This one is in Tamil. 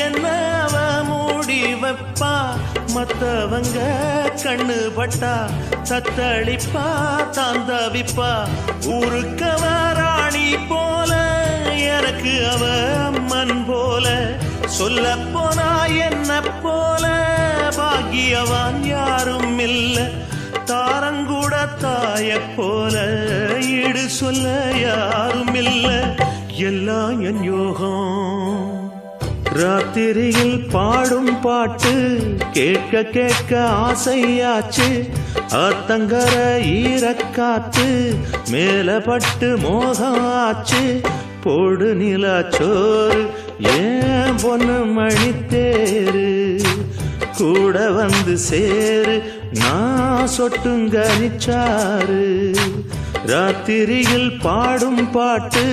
என்ன அவ மூடி வைப்பா, மத்தவங்க கண்ணு பட்டா தத்தளிப்பா தாந்தவிப்பா. ஊருக்கவ ராணி போல, எனக்கு அவ அம்மன் போல. சொல்ல போனா என்ன போல பாக்கியவான் யாரும் இல்ல. தாரங்கூட தாய போல ஈடு சொல்ல யாரும் இல்ல. எல்லாம் என் யோகம். ராத்திரியில் பாடும் பாட்டு கேட்க கேட்க ஆசையாச்சு. ஆத்தங்கர ஈரக்காத்து மேல பட்டு மோகம் ஆச்சு. போடு நிலாச்சோறு ஏன் பொண்ணு மணித்தேரு, கூட வந்து சேரு நான் சொட்டுங்க நிச்சாரு. ராத்திரியில் பாடும் பாட்டு